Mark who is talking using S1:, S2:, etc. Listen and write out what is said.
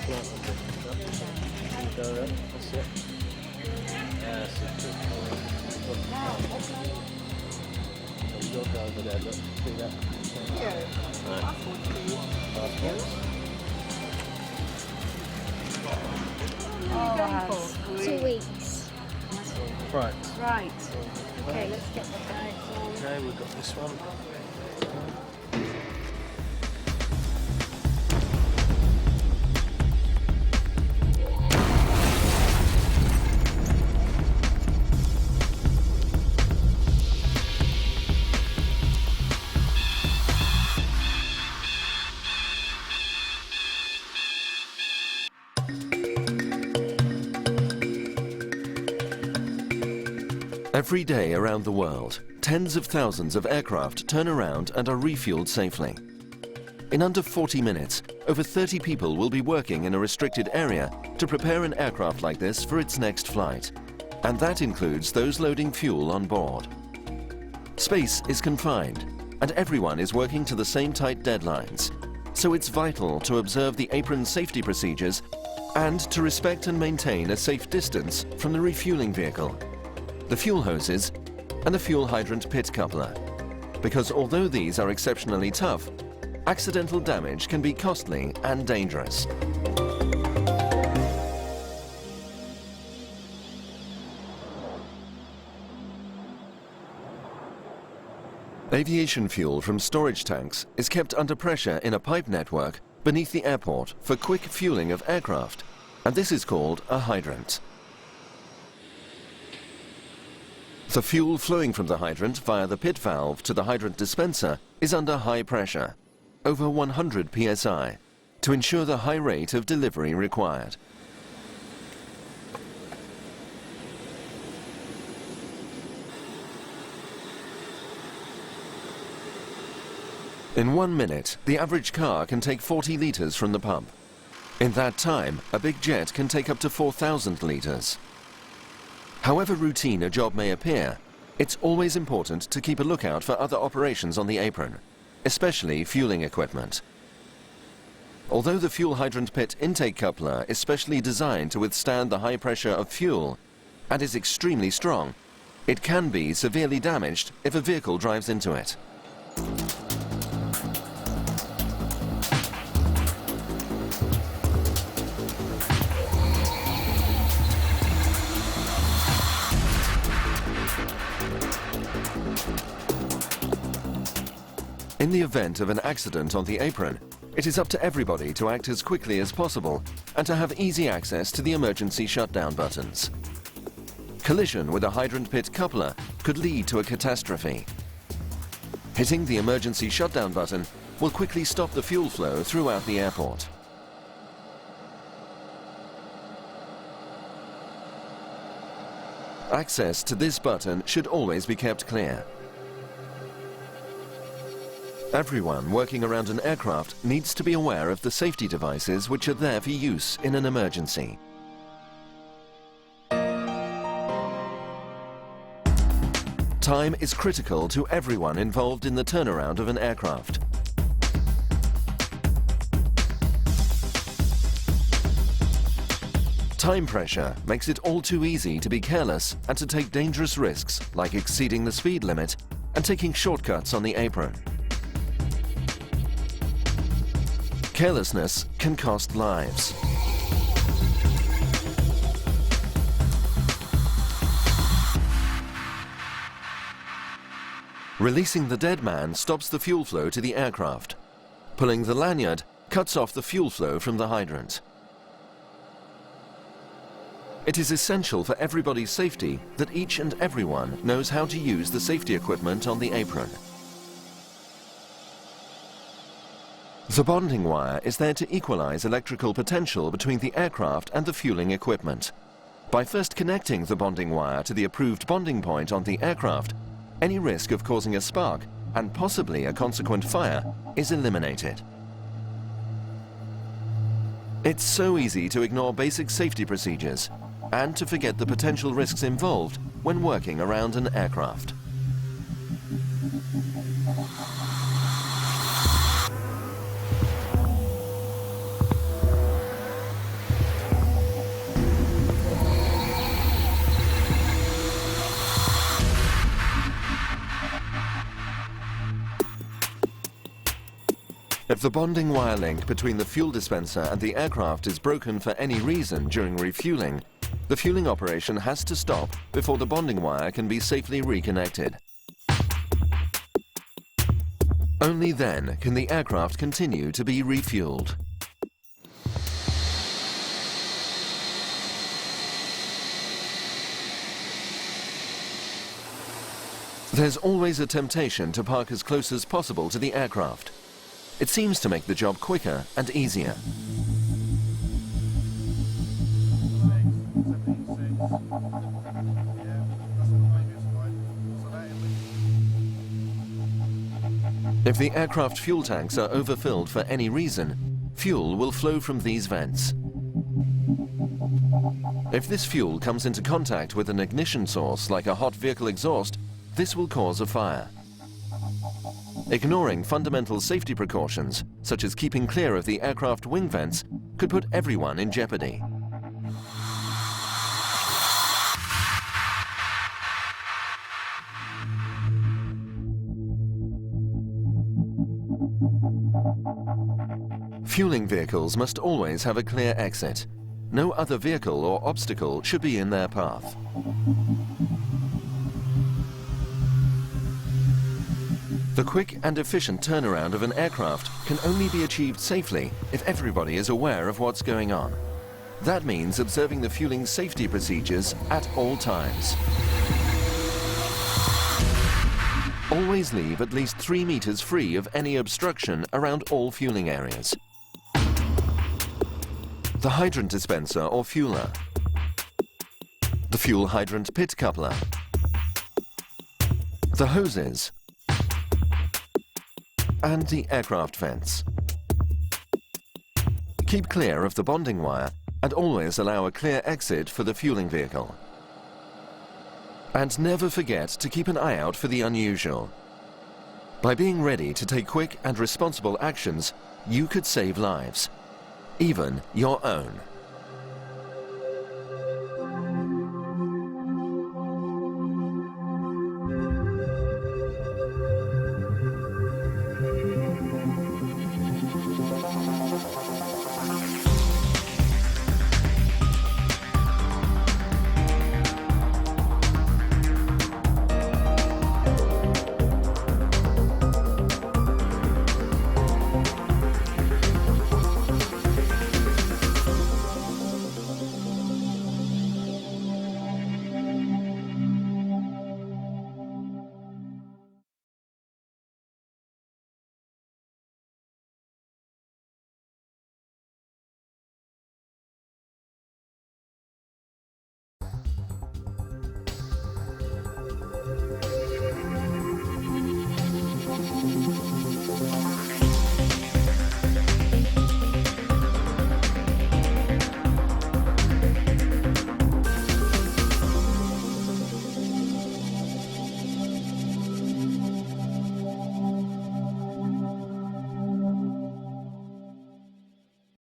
S1: Go there. That's it. That's it. You'll go over there, look. See that?
S2: Yeah.
S1: Right. Passports.
S2: Oh,
S3: 2 weeks.
S1: Right.
S2: right. Okay, let's get the bags on.
S1: Okay, we've got this one.
S4: Every day around the world, tens of thousands of aircraft turn around and are refueled safely. In under 40 minutes, over 30 people will be working in a restricted area to prepare an aircraft like this for its next flight. And that includes those loading fuel on board. Space is confined, and everyone is working to the same tight deadlines. So it's vital to observe the apron safety procedures and to respect and maintain a safe distance from the refueling vehicle, the fuel hoses, and the fuel hydrant pit coupler. Because although these are exceptionally tough, accidental damage can be costly and dangerous. Aviation fuel from storage tanks is kept under pressure in a pipe network beneath the airport for quick fueling of aircraft, and this is called a hydrant. The fuel flowing from the hydrant via the pit valve to the hydrant dispenser is under high pressure, over 100 psi, to ensure the high rate of delivery required. In 1 minute, the average car can take 40 litres from the pump. In that time, a big jet can take up to 4,000 litres. However routine a job may appear, it's always important to keep a lookout for other operations on the apron, especially fueling equipment. Although the fuel hydrant pit intake coupler is specially designed to withstand the high pressure of fuel and is extremely strong, it can be severely damaged if a vehicle drives into it. In the event of an accident on the apron, it is up to everybody to act as quickly as possible and to have easy access to the emergency shutdown buttons. Collision with a hydrant pit coupler could lead to a catastrophe. Hitting the emergency shutdown button will quickly stop the fuel flow throughout the airport. Access to this button should always be kept clear. Everyone working around an aircraft needs to be aware of the safety devices which are there for use in an emergency. Time is critical to everyone involved in the turnaround of an aircraft. Time pressure makes it all too easy to be careless and to take dangerous risks like exceeding the speed limit and taking shortcuts on the apron. Carelessness can cost lives. Releasing the dead man stops the fuel flow to the aircraft. Pulling the lanyard cuts off the fuel flow from the hydrant. It is essential for everybody's safety that each and everyone knows how to use the safety equipment on the apron. The bonding wire is there to equalize electrical potential between the aircraft and the fueling equipment. By first connecting the bonding wire to the approved bonding point on the aircraft, any risk of causing a spark and possibly a consequent fire is eliminated. It's so easy to ignore basic safety procedures and to forget the potential risks involved when working around an aircraft. If the bonding wire link between the fuel dispenser and the aircraft is broken for any reason during refueling, the fueling operation has to stop before the bonding wire can be safely reconnected. Only then can the aircraft continue to be refueled. There's always a temptation to park as close as possible to the aircraft. It seems to make the job quicker and easier. If the aircraft fuel tanks are overfilled for any reason, fuel will flow from these vents. If this fuel comes into contact with an ignition source like a hot vehicle exhaust, this will cause a fire. Ignoring fundamental safety precautions, such as keeping clear of the aircraft wing vents, could put everyone in jeopardy. Fueling vehicles must always have a clear exit. No other vehicle or obstacle should be in their path. The quick and efficient turnaround of an aircraft can only be achieved safely if everybody is aware of what's going on. That means observing the fueling safety procedures at all times. Always leave at least 3 meters free of any obstruction around all fueling areas. The hydrant dispenser or fueler, the fuel hydrant pit coupler, the hoses, and the aircraft vents. Keep clear of the bonding wire and always allow a clear exit for the fueling vehicle. And never forget to keep an eye out for the unusual. By being ready to take quick and responsible actions, you could save lives, even your own.